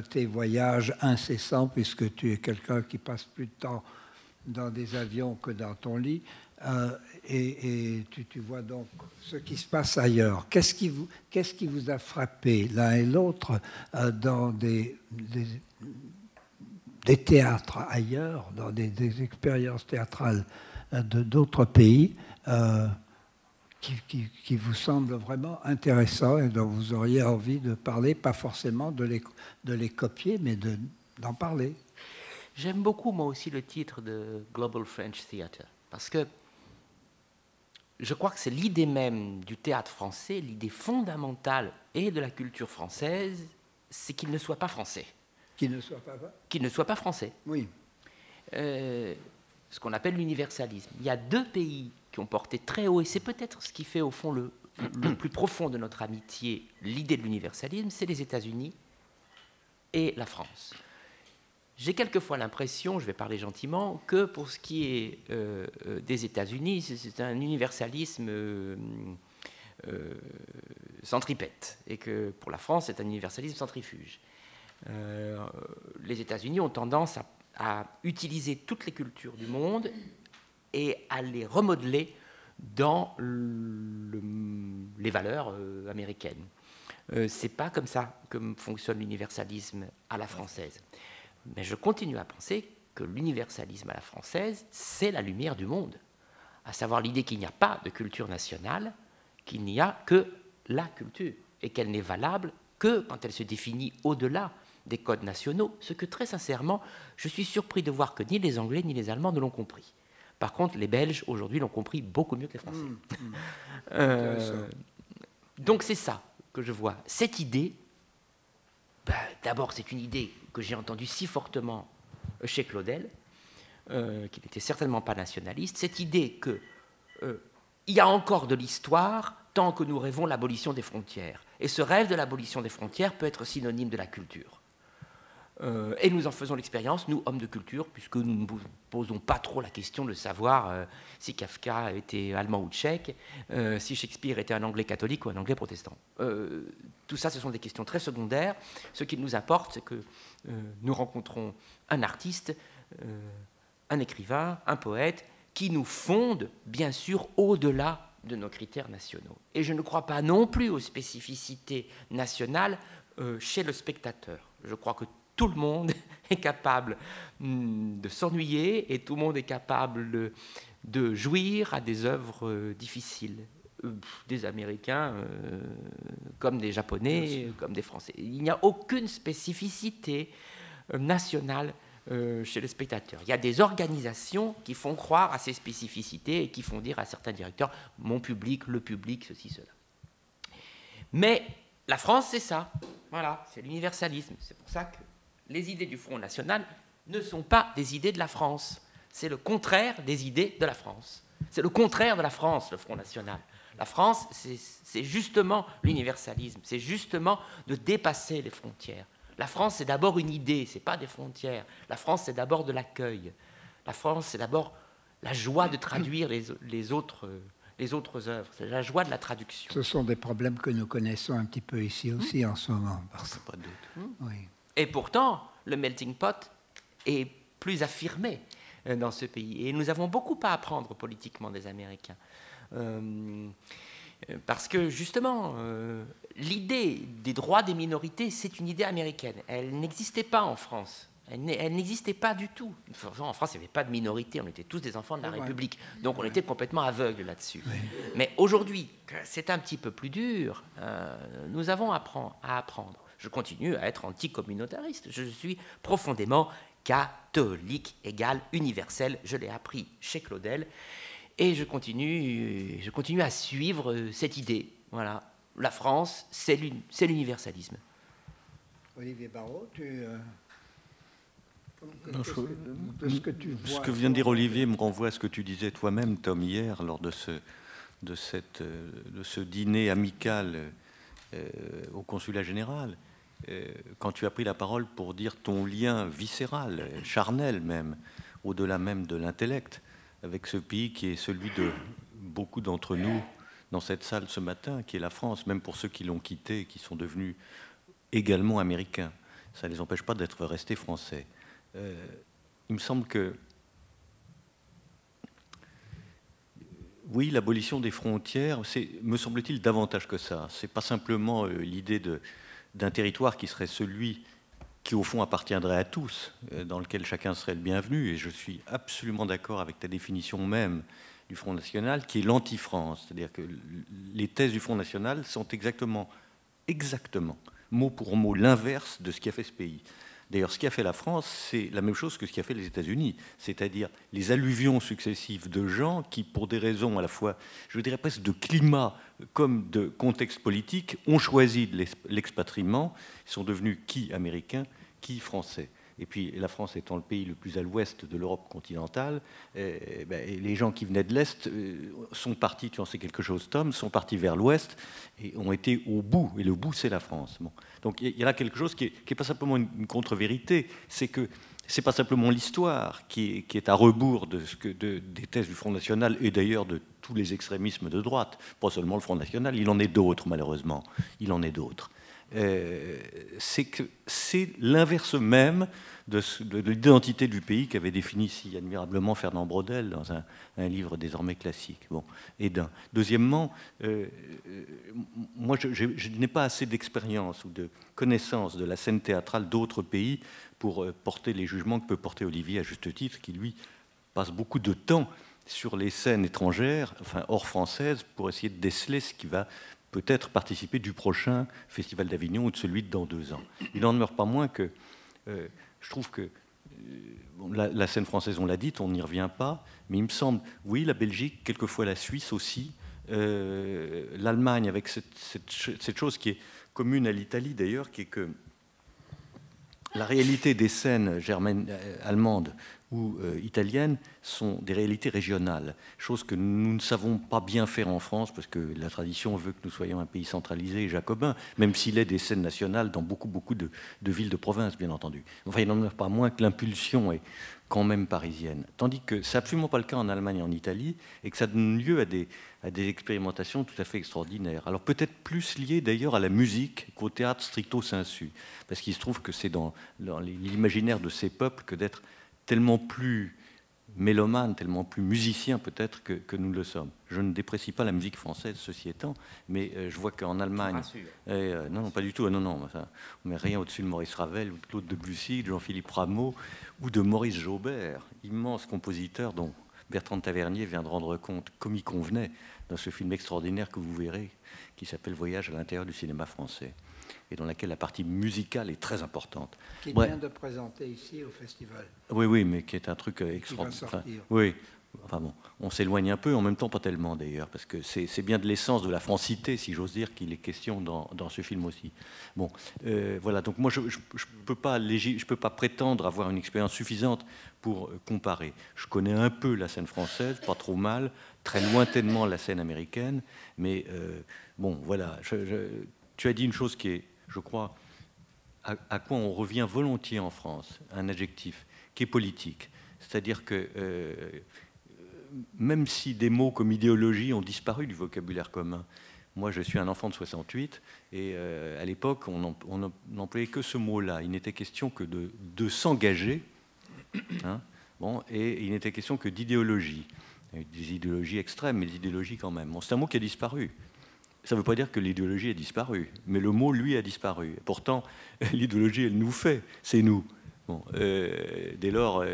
tes voyages incessants, puisque tu es quelqu'un qui passe plus de temps dans des avions que dans ton lit, et tu vois donc ce qui se passe ailleurs. Qu'est-ce qui vous a frappé l'un et l'autre dans des théâtres ailleurs, dans des expériences théâtrales d'autres pays, qui vous semble vraiment intéressant et dont vous auriez envie de parler, pas forcément de les copier, mais d'en parler? J'aime beaucoup, moi aussi, le titre de Global French Theatre, parce que je crois que c'est l'idée même du théâtre français, l'idée fondamentale et de la culture française, c'est qu'il ne soit pas français. Qu'il ne soit pas quoi ? Qu'il ne soit pas français. Oui. Ce qu'on appelle l'universalisme. Il y a 2 pays qui ont porté très haut, et c'est peut-être ce qui fait au fond le plus profond de notre amitié, l'idée de l'universalisme, c'est les États-Unis et la France. J'ai quelquefois l'impression, je vais parler gentiment, que pour ce qui est des États-Unis, c'est un universalisme centripète, et que pour la France, c'est un universalisme centrifuge. Les États-Unis ont tendance à utiliser toutes les cultures du monde et à les remodeler dans les valeurs américaines. C'est pas comme ça que fonctionne l'universalisme à la française. Mais je continue à penser que l'universalisme à la française, c'est la lumière du monde, à savoir l'idée qu'il n'y a pas de culture nationale, qu'il n'y a que la culture, et qu'elle n'est valable que quand elle se définit au-delà des codes nationaux, ce que très sincèrement, je suis surpris de voir que ni les Anglais ni les Allemands ne l'ont compris. Par contre, les Belges, aujourd'hui, l'ont compris beaucoup mieux que les Français. Donc c'est ça que je vois. Cette idée, d'abord, c'est une idée que j'ai entendue si fortement chez Claudel, qui n'était certainement pas nationaliste, cette idée qu'il y a encore de l'histoire tant que nous rêvons l'abolition des frontières. Et ce rêve de l'abolition des frontières peut être synonyme de la culture. Et nous en faisons l'expérience, nous, hommes de culture, puisque nous ne posons pas trop la question de savoir si Kafka était allemand ou tchèque, si Shakespeare était un anglais catholique ou un anglais protestant. Tout ça, ce sont des questions très secondaires. Ce qui nous importe, c'est que nous rencontrons un artiste, un écrivain, un poète, qui nous fonde, bien sûr, au-delà de nos critères nationaux. Et je ne crois pas non plus aux spécificités nationales chez le spectateur. Je crois que tout le monde est capable de s'ennuyer et tout le monde est capable de jouir à des œuvres difficiles, des Américains comme des Japonais, comme des Français. Il n'y a aucune spécificité nationale chez le spectateur. Il y a des organisations qui font croire à ces spécificités et qui font dire à certains directeurs « mon public, le public, ceci, cela ». Mais la France, c'est ça. Voilà, c'est l'universalisme. C'est pour ça que les idées du Front National ne sont pas des idées de la France. C'est le contraire des idées de la France. C'est le contraire de la France, le Front National. La France, c'est justement l'universalisme. C'est justement de dépasser les frontières. La France, c'est d'abord une idée, ce n'est pas des frontières. La France, c'est d'abord de l'accueil. La France, c'est d'abord la joie de traduire les autres œuvres. C'est la joie de la traduction. Ce sont des problèmes que nous connaissons un petit peu ici aussi en ce moment. Pas de doute. Oui. Et pourtant, le melting pot est plus affirmé dans ce pays. Et nous avons beaucoup à apprendre politiquement des Américains. Parce que, justement, l'idée des droits des minorités, c'est une idée américaine. Elle n'existait pas en France. Elle n'existait pas du tout. En France, il n'y avait pas de minorité. On était tous des enfants de la République. Donc, on était complètement aveugles là-dessus. Oui. Mais aujourd'hui, c'est un petit peu plus dur. Nous avons à apprendre. Je continue à être anticommunautariste. Je suis profondément catholique, égal, universel. Je l'ai appris chez Claudel. Et je continue à suivre cette idée. Voilà. La France, c'est l'universalisme. Olivier Barraud, ce que vient de dire Olivier me renvoie à ce que tu disais toi-même, Tom, hier, lors de ce dîner amical au consulat général, quand tu as pris la parole pour dire ton lien viscéral, charnel même, au-delà même de l'intellect, avec ce pays qui est celui de beaucoup d'entre nous dans cette salle ce matin, qui est la France, même pour ceux qui l'ont quitté, qui sont devenus également américains. Ça ne les empêche pas d'être restés français. Il me semble que, oui, l'abolition des frontières, c'est, me semble-t-il, davantage que ça. Ce n'est pas simplement l'idée d'un territoire qui serait celui qui, au fond, appartiendrait à tous, dans lequel chacun serait le bienvenu. Et je suis absolument d'accord avec ta définition même du Front National, qui est l'anti-France. C'est-à-dire que les thèses du Front National sont exactement, mot pour mot, l'inverse de ce qui a fait ce pays. D'ailleurs, ce qui a fait la France, c'est la même chose que ce qui a fait les États-Unis, c'est-à-dire les alluvions successives de gens qui, pour des raisons à la fois, je dirais presque de climat comme de contexte politique, ont choisi de l'expatriement, sont devenus qui américains, qui français. Et puis la France étant le pays le plus à l'ouest de l'Europe continentale, les gens qui venaient de l'Est sont partis, tu en sais quelque chose Tom, sont partis vers l'Ouest et ont été au bout. Et le bout, c'est la France. Bon. Donc il y a là quelque chose qui n'est pas simplement une contre-vérité, c'est que ce n'est pas simplement l'histoire qui est à rebours des thèses du Front National et d'ailleurs de tous les extrémismes de droite, pas seulement le Front National, il en est d'autres malheureusement, il en est d'autres. C'est que c'est l'inverse même de l'identité du pays qu'avait défini si admirablement Fernand Braudel dans un livre désormais classique. Bon. Et deuxièmement, moi je n'ai pas assez d'expérience ou de connaissance de la scène théâtrale d'autres pays pour porter les jugements que peut porter Olivier à juste titre, qui lui passe beaucoup de temps sur les scènes étrangères, enfin hors françaises, pour essayer de déceler ce qui va peut-être participer du prochain Festival d'Avignon ou de celui de dans 2 ans. Il n'en demeure pas moins que je trouve que la scène française, on l'a dit, on n'y revient pas, mais il me semble, oui, la Belgique, quelquefois la Suisse aussi, l'Allemagne avec cette chose qui est commune à l'Italie d'ailleurs, qui est que la réalité des scènes allemandes ou italiennes sont des réalités régionales, chose que nous ne savons pas bien faire en France, parce que la tradition veut que nous soyons un pays centralisé et jacobin, même s'il est des scènes nationales dans beaucoup de villes de province, bien entendu. Enfin, il n'en demeure pas moins que l'impulsion est quand même parisienne. Tandis que c'est absolument pas le cas en Allemagne et en Italie, et que ça donne lieu à des expérimentations tout à fait extraordinaires. Alors peut-être plus liées d'ailleurs à la musique qu'au théâtre stricto sensu, parce qu'il se trouve que c'est dans l'imaginaire de ces peuples que d'être tellement plus mélomane, tellement plus musicien peut-être que nous le sommes. Je ne déprécie pas la musique française, ceci étant, mais je vois qu'en Allemagne... non, pas du tout. Non, ça, on ne met rien au-dessus de Maurice Ravel, ou de Claude Debussy, de Jean-Philippe Rameau, ou de Maurice Jaubert, immense compositeur dont Bertrand Tavernier vient de rendre compte comme il convenait dans ce film extraordinaire que vous verrez, qui s'appelle Voyage à l'intérieur du cinéma français, et dans laquelle la partie musicale est très importante. Qui vient de présenter ici au festival. Oui, mais qui est un truc extraordinaire. Enfin, oui, enfin bon, on s'éloigne un peu, en même temps pas tellement d'ailleurs, parce que c'est bien de l'essence de la francité, si j'ose dire, qu'il est question dans ce film aussi. Bon, voilà, donc moi je peux pas prétendre avoir une expérience suffisante pour comparer. Je connais un peu la scène française, pas trop mal, très lointainement la scène américaine, mais bon, voilà, tu as dit une chose qui est, je crois, à quoi on revient volontiers en France, un adjectif qui est politique. C'est-à-dire que même si des mots comme idéologie ont disparu du vocabulaire commun, moi je suis un enfant de 68 et à l'époque on n'employait que ce mot-là. Il n'était question que de s'engager, hein, bon, et il n'était question que d'idéologie. Des idéologies extrêmes, mais des idéologies quand même. Bon, c'est un mot qui a disparu. Ça ne veut pas dire que l'idéologie a disparu, mais le mot, lui, a disparu. Pourtant, l'idéologie, elle nous fait, c'est nous. Bon, dès lors,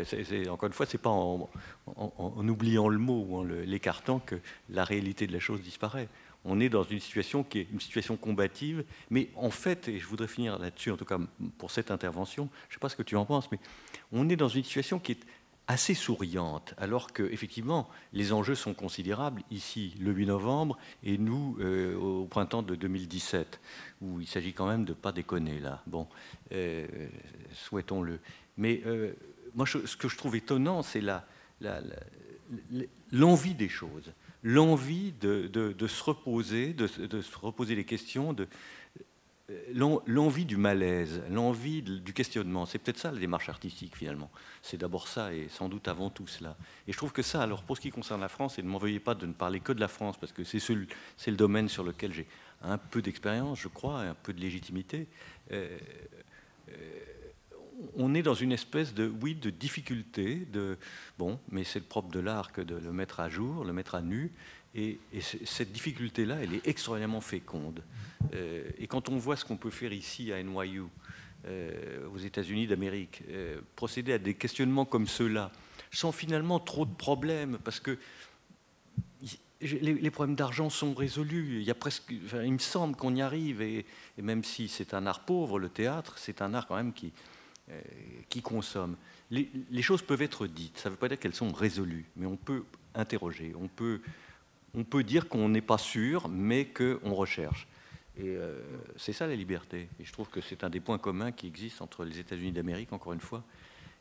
encore une fois, ce n'est pas en oubliant le mot ou en l'écartant que la réalité de la chose disparaît. On est dans une situation qui est une situation combative, mais en fait, et je voudrais finir là-dessus, en tout cas pour cette intervention, je ne sais pas ce que tu en penses, mais on est dans une situation qui est assez souriante, alors qu'effectivement, les enjeux sont considérables, ici, le 8 novembre, et nous, au printemps de 2017, où il s'agit quand même de ne pas déconner, là. Bon, souhaitons-le. Mais moi, ce que je trouve étonnant, c'est l'envie des choses, l'envie de se reposer, de se reposer les questions, l'envie du malaise, l'envie du questionnement. C'est peut-être ça la démarche artistique finalement. C'est d'abord ça et sans doute avant tout cela. Et je trouve que ça, alors pour ce qui concerne la France, et ne m'en veuillez pas de ne parler que de la France, parce que c'est le domaine sur lequel j'ai un peu d'expérience, je crois, un peu de légitimité, on est dans une espèce de difficulté, bon, mais c'est le propre de l'art que de le mettre à jour, le mettre à nu. Et cette difficulté-là, elle est extraordinairement féconde. Et quand on voit ce qu'on peut faire ici à NYU, aux États-Unis d'Amérique, procéder à des questionnements comme ceux-là, sans finalement trop de problèmes, parce que les problèmes d'argent sont résolus. Il y a presque, enfin, il me semble qu'on y arrive. Et même si c'est un art pauvre, le théâtre, c'est un art quand même qui qui consomment. Les choses peuvent être dites, ça ne veut pas dire qu'elles sont résolues, mais on peut interroger, on peut dire qu'on n'est pas sûr, mais qu'on recherche. Et c'est ça la liberté. Et je trouve que c'est un des points communs qui existent entre les États-Unis d'Amérique, encore une fois,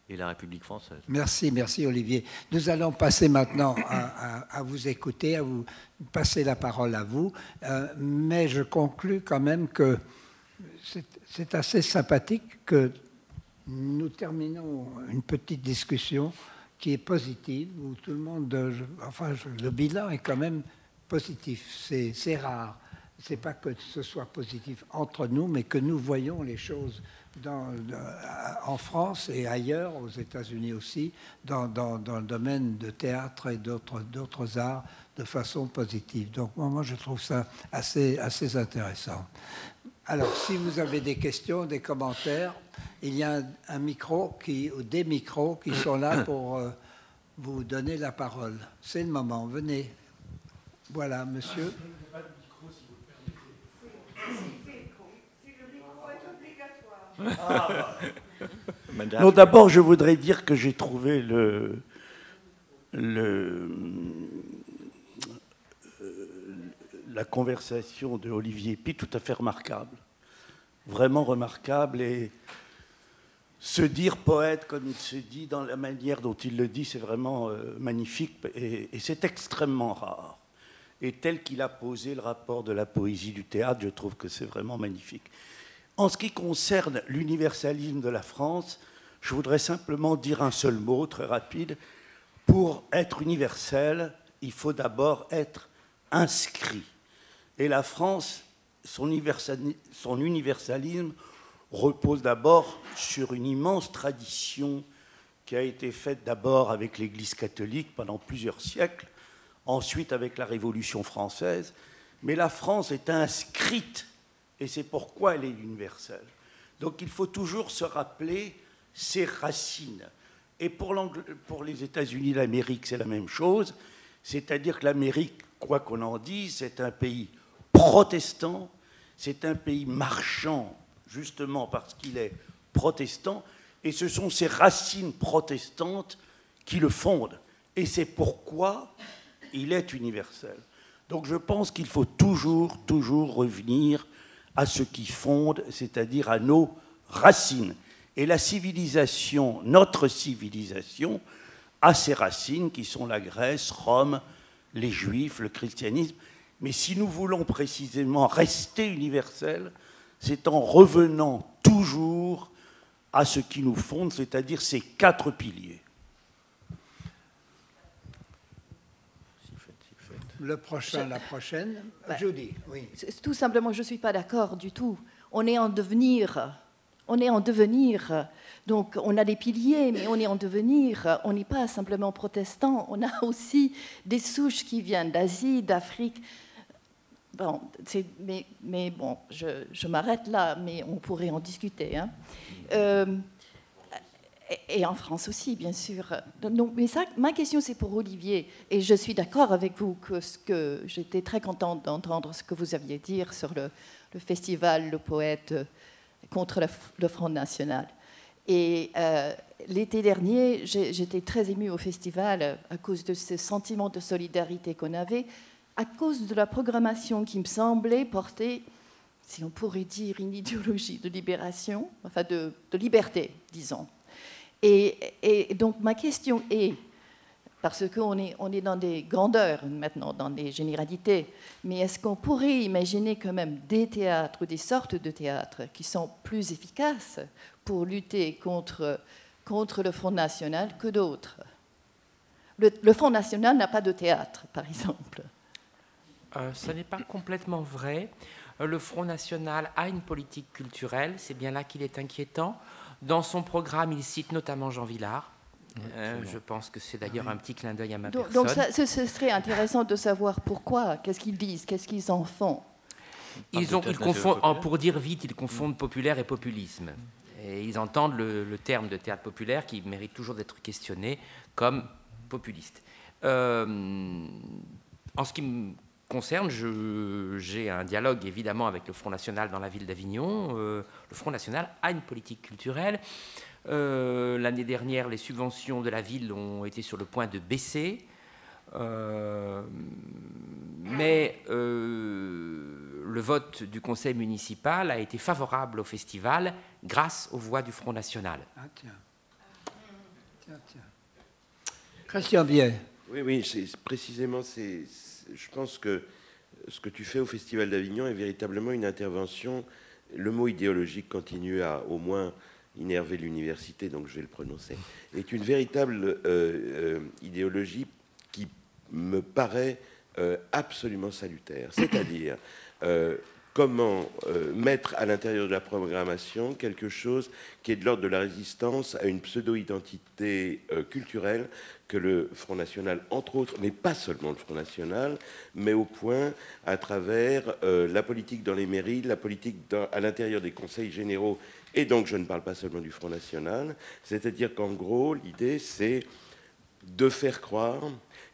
et la République française. Merci, merci Olivier. Nous allons passer maintenant à vous écouter, à vous passer la parole à vous, mais je conclus quand même que c'est assez sympathique que nous terminons une petite discussion qui est positive, où tout le monde, le bilan est quand même positif, c'est rare. C'est pas que ce soit positif entre nous, mais que nous voyons les choses en France et ailleurs, aux États-Unis aussi, dans le domaine de théâtre et d'autres arts, de façon positive. Donc moi, je trouve ça assez intéressant. Alors, si vous avez des questions, des commentaires, il y a un micro ou des micros qui sont là pour vous donner la parole. C'est le moment, venez. Voilà, monsieur. Non, d'abord, je voudrais dire que j'ai trouvé la conversation de Olivier Py tout à fait remarquable, vraiment remarquable, et se dire poète comme il se dit, dans la manière dont il le dit, c'est vraiment magnifique, et c'est extrêmement rare. Et tel qu'il a posé le rapport de la poésie du théâtre, je trouve que c'est vraiment magnifique. En ce qui concerne l'universalisme de la France, je voudrais simplement dire un seul mot, très rapide. Pour être universel, il faut d'abord être inscrit. Et la France, son universalisme repose d'abord sur une immense tradition qui a été faite d'abord avec l'Église catholique pendant plusieurs siècles, ensuite avec la Révolution française. Mais la France est inscrite, et c'est pourquoi elle est universelle. Donc il faut toujours se rappeler ses racines. Et pour les États-Unis d'Amérique, c'est la même chose. C'est-à-dire que l'Amérique, quoi qu'on en dise, c'est un pays protestant, c'est un pays marchand, justement parce qu'il est protestant, et ce sont ses racines protestantes qui le fondent. Et c'est pourquoi il est universel. Donc je pense qu'il faut toujours revenir à ce qui fonde, c'est-à-dire à nos racines. Et la civilisation, notre civilisation, a ses racines qui sont la Grèce, Rome, les Juifs, le christianisme. Mais si nous voulons précisément rester universels, c'est en revenant toujours à ce qui nous fonde, c'est-à-dire ces 4 piliers. Le prochain, la prochaine. Judy, oui. Tout simplement, je ne suis pas d'accord du tout. On est en devenir. On est en devenir. Donc, on a des piliers, mais on est en devenir. On n'est pas simplement protestant. On a aussi des souches qui viennent d'Asie, d'Afrique. Bon, mais bon, je m'arrête là, mais on pourrait en discuter. Hein. Et en France aussi, bien sûr. Donc, mais ça, ma question, c'est pour Olivier. Et je suis d'accord avec vous que j'étais très contente d'entendre ce que vous aviez dit sur le festival, le poète contre le Front National. Et l'été dernier, j'étais très émue au festival à cause de ce sentiment de solidarité qu'on avait, à cause de la programmation qui me semblait porter, si on pourrait dire, une idéologie de libération, enfin de liberté, disons. Et donc ma question est, parce qu'on est dans des grandeurs maintenant, dans des généralités, mais est-ce qu'on pourrait imaginer quand même des théâtres ou des sortes de théâtres qui sont plus efficaces pour lutter contre le Front National que d'autres? Le Front National n'a pas de théâtre, par exemple. Ce n'est pas complètement vrai. Le Front National a une politique culturelle, c'est bien là qu'il est inquiétant. Dans son programme, il cite notamment Jean Vilar. Je pense que c'est d'ailleurs un petit clin d'œil à ma personne. Donc ce serait intéressant de savoir pourquoi, qu'est-ce qu'ils disent, qu'est-ce qu'ils en font. Ils confondent, pour dire vite, ils confondent populaire et populisme. Et ils entendent le terme de théâtre populaire qui mérite toujours d'être questionné comme populiste. En ce qui me concerne, j'ai un dialogue évidemment avec le Front National dans la ville d'Avignon. Le Front National a une politique culturelle. L'année dernière, les subventions de la ville ont été sur le point de baisser. Mais le vote du conseil municipal a été favorable au festival grâce aux voix du Front National. Ah, tiens. Christian Biet. Oui, précisément, je pense que ce que tu fais au Festival d'Avignon est véritablement une intervention. Le mot idéologique continue à au moins innerver l'université, donc je vais le prononcer, est une véritable idéologie qui me paraît absolument salutaire. C'est-à-dire comment mettre à l'intérieur de la programmation quelque chose qui est de l'ordre de la résistance à une pseudo-identité culturelle que le Front National, entre autres, mais pas seulement le Front National, met au point à travers la politique dans les mairies, la politique à l'intérieur des conseils généraux, et donc je ne parle pas seulement du Front National, c'est-à-dire qu'en gros, l'idée, c'est de faire croire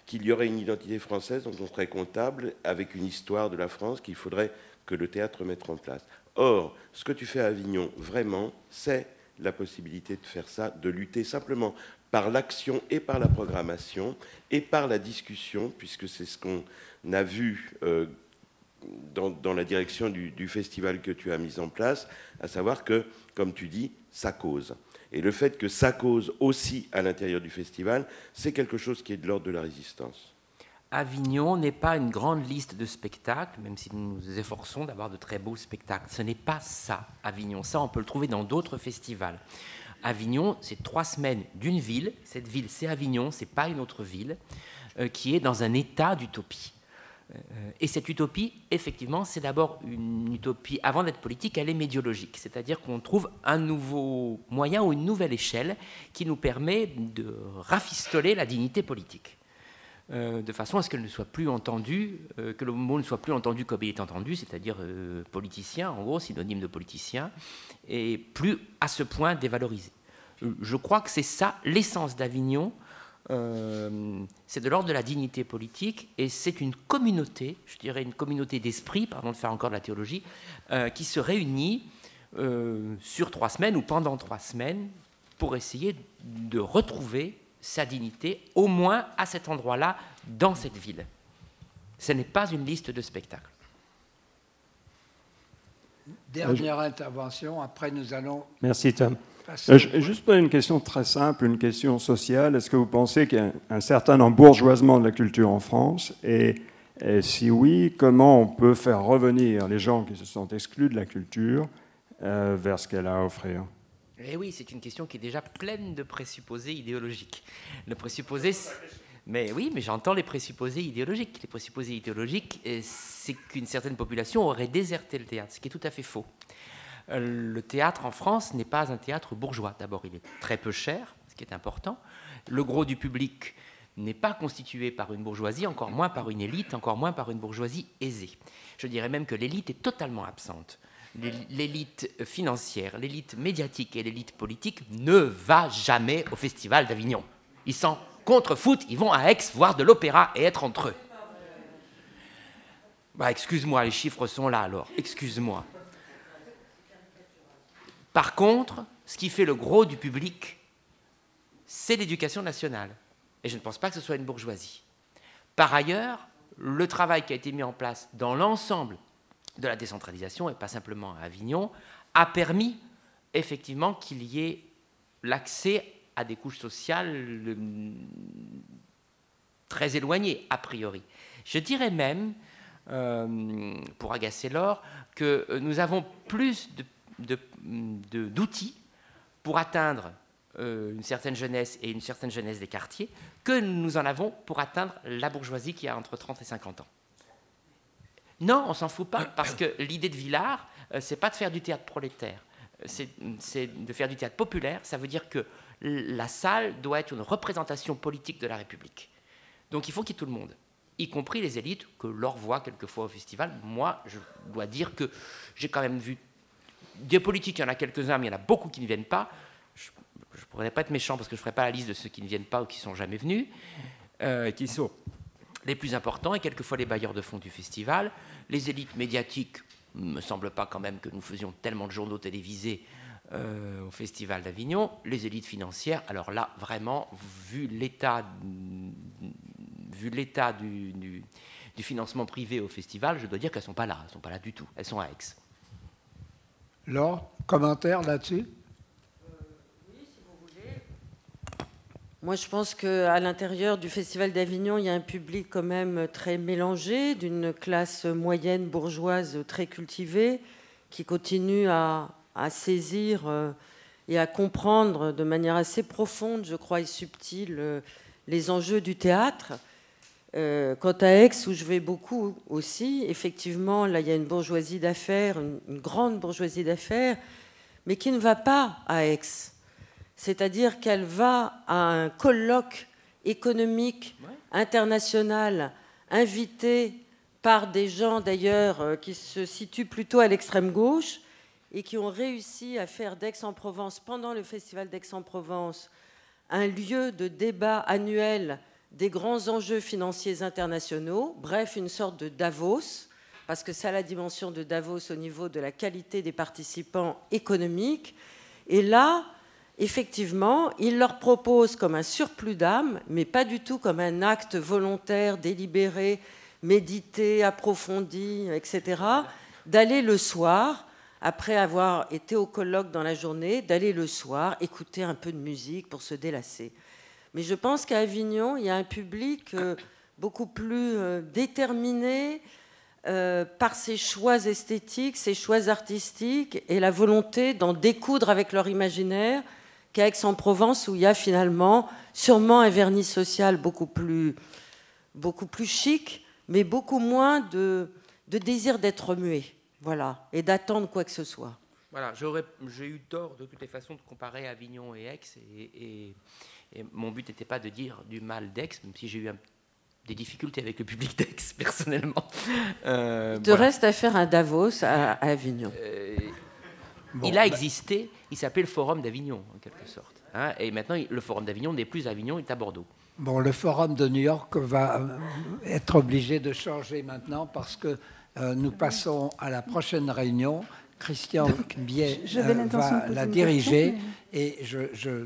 qu'il y aurait une identité française dont on serait comptable avec une histoire de la France qu'il faudrait que le théâtre mette en place. Or, ce que tu fais à Avignon, vraiment, c'est la possibilité de faire ça, de lutter simplement par l'action et par la programmation et par la discussion, puisque c'est ce qu'on a vu dans la direction du festival que tu as mis en place, à savoir que, comme tu dis, ça cause. Et le fait que ça cause aussi à l'intérieur du festival, c'est quelque chose qui est de l'ordre de la résistance. Avignon n'est pas une grande liste de spectacles, même si nous nous efforçons d'avoir de très beaux spectacles. Ce n'est pas ça, Avignon. Ça, on peut le trouver dans d'autres festivals. Avignon, c'est 3 semaines d'une ville. Cette ville, c'est Avignon, c'est pas une autre ville, qui est dans un état d'utopie. Et cette utopie, effectivement, c'est d'abord une utopie, avant d'être politique, elle est médiologique. C'est-à-dire qu'on trouve un nouveau moyen ou une nouvelle échelle qui nous permet de rafistoler la dignité politique. De façon à ce qu'elle ne soit plus entendue, que le mot ne soit plus entendu comme il est entendu, c'est-à-dire politicien, en gros, synonyme de politicien, et plus à ce point dévalorisé. Je crois que c'est ça l'essence d'Avignon, c'est de l'ordre de la dignité politique, et c'est une communauté, je dirais une communauté d'esprit, pardon de faire encore de la théologie, qui se réunit sur 3 semaines ou pendant 3 semaines pour essayer de retrouver sa dignité, au moins à cet endroit-là, dans cette ville. Ce n'est pas une liste de spectacles. Dernière intervention, après nous allons... Merci Tom. Juste pour une question très simple, une question sociale. Est-ce que vous pensez qu'il y a un certain embourgeoisement de la culture en France et si oui, comment on peut faire revenir les gens qui se sont exclus de la culture vers ce qu'elle a à offrir ? Eh oui, c'est une question qui est déjà pleine de présupposés idéologiques. Le présupposé, mais oui, mais j'entends les présupposés idéologiques. Les présupposés idéologiques, c'est qu'une certaine population aurait déserté le théâtre, ce qui est tout à fait faux. Le théâtre en France n'est pas un théâtre bourgeois. D'abord, il est très peu cher, ce qui est important. Le gros du public n'est pas constitué par une bourgeoisie, encore moins par une élite, encore moins par une bourgeoisie aisée. Je dirais même que l'élite est totalement absente. L'élite financière, l'élite médiatique et l'élite politique ne va jamais au Festival d'Avignon. Ils s'en contrefoutent, ils vont à Aix voir de l'opéra et être entre eux. Bah, excuse-moi, les chiffres sont là alors, excuse-moi. Par contre, ce qui fait le gros du public, c'est l'éducation nationale. Et je ne pense pas que ce soit une bourgeoisie. Par ailleurs, le travail qui a été mis en place dans l'ensemble de la décentralisation, et pas simplement à Avignon, a permis effectivement qu'il y ait l'accès à des couches sociales très éloignées, a priori. Je dirais même, pour agacer Laure, que nous avons plus d'outils pour atteindre une certaine jeunesse et une certaine jeunesse des quartiers que nous en avons pour atteindre la bourgeoisie qui a entre 30 et 50 ans. Non, on s'en fout pas, parce que l'idée de Villard, c'est pas de faire du théâtre prolétaire, c'est de faire du théâtre populaire. Ça veut dire que la salle doit être une représentation politique de la République. Donc il faut qu'il y ait tout le monde, y compris les élites, que Laure voit quelquefois au festival. Moi, je dois dire que j'ai quand même vu des politiques, il y en a quelques-uns, mais il y en a beaucoup qui ne viennent pas. Je ne pourrais pas être méchant, parce que je ne ferai pas la liste de ceux qui ne viennent pas ou qui ne sont jamais venus, qui sont les plus importants et quelquefois les bailleurs de fonds du festival, les élites médiatiques. Il ne me semble pas quand même que nous faisions tellement de journaux télévisés au Festival d'Avignon. Les élites financières, alors là, vraiment, vu l'état du financement privé au festival, je dois dire qu'elles ne sont pas là. Elles ne sont pas là du tout. Elles sont à Aix. Laure, commentaire là-dessus? Oui, si vous voulez. Moi, je pense qu'à l'intérieur du Festival d'Avignon, il y a un public quand même très mélangé, d'une classe moyenne bourgeoise très cultivée, qui continue à saisir et à comprendre de manière assez profonde, je crois, et subtile, les enjeux du théâtre. Quant à Aix, où je vais beaucoup aussi, effectivement, là, il y a une bourgeoisie d'affaires, une grande bourgeoisie d'affaires, mais qui ne va pas à Aix. C'est-à-dire qu'elle va à un colloque économique international, invité par des gens, d'ailleurs, qui se situent plutôt à l'extrême gauche et qui ont réussi à faire d'Aix-en-Provence, pendant le Festival d'Aix-en-Provence, un lieu de débat annuel des grands enjeux financiers internationaux, bref, une sorte de Davos, parce que ça a la dimension de Davos au niveau de la qualité des participants économiques. Et là, effectivement, il leur propose comme un surplus d'âme, mais pas du tout comme un acte volontaire, délibéré, médité, approfondi, etc., d'aller le soir, après avoir été au colloque dans la journée, d'aller le soir écouter un peu de musique pour se délasser. Mais je pense qu'à Avignon, il y a un public beaucoup plus déterminé par ses choix esthétiques, ses choix artistiques et la volonté d'en découdre avec leur imaginaire qu'à Aix-en-Provence, où il y a finalement sûrement un vernis social beaucoup plus chic, mais beaucoup moins de désir d'être muet, voilà, et d'attendre quoi que ce soit. Voilà, j'ai eu tort de toutes les façons de comparer Avignon et Aix, et mon but n'était pas de dire du mal d'Aix, même si j'ai eu des difficultés avec le public d'Aix, personnellement. Il te reste à faire un Davos à Avignon. Il a existé, il s'appelait le Forum d'Avignon, en quelque sorte. Hein, et maintenant, le Forum d'Avignon n'est plus à Avignon, il est à Bordeaux. Bon, le Forum de New York va être obligé de changer maintenant parce que nous passons à la prochaine réunion. Christian Biet va la diriger et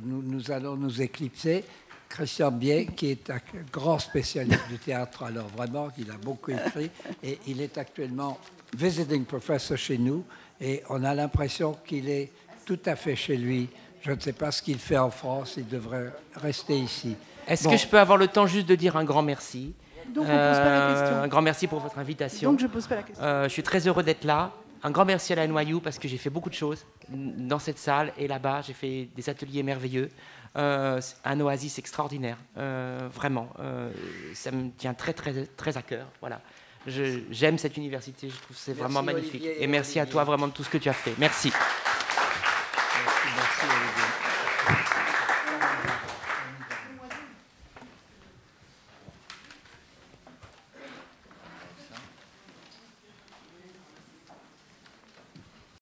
nous allons nous éclipser. Christian Biet, qui est un grand spécialiste du théâtre, alors vraiment, il a beaucoup écrit, et il est actuellement visiting professor chez nous, et on a l'impression qu'il est tout à fait chez lui. Je ne sais pas ce qu'il fait en France, il devrait rester ici. Est-ce que je peux avoir le temps juste de dire un grand merci? Donc on ne pose pas la question. Un grand merci pour votre invitation. Donc je ne pose pas la question. Je suis très heureux d'être là. Un grand merci à la NYU parce que j'ai fait beaucoup de choses dans cette salle et là-bas. J'ai fait des ateliers merveilleux, un oasis extraordinaire, vraiment. Ça me tient très, très, très à cœur. Voilà. J'aime cette université, je trouve que c'est vraiment magnifique. Et merci à toi vraiment de tout ce que tu as fait. Merci.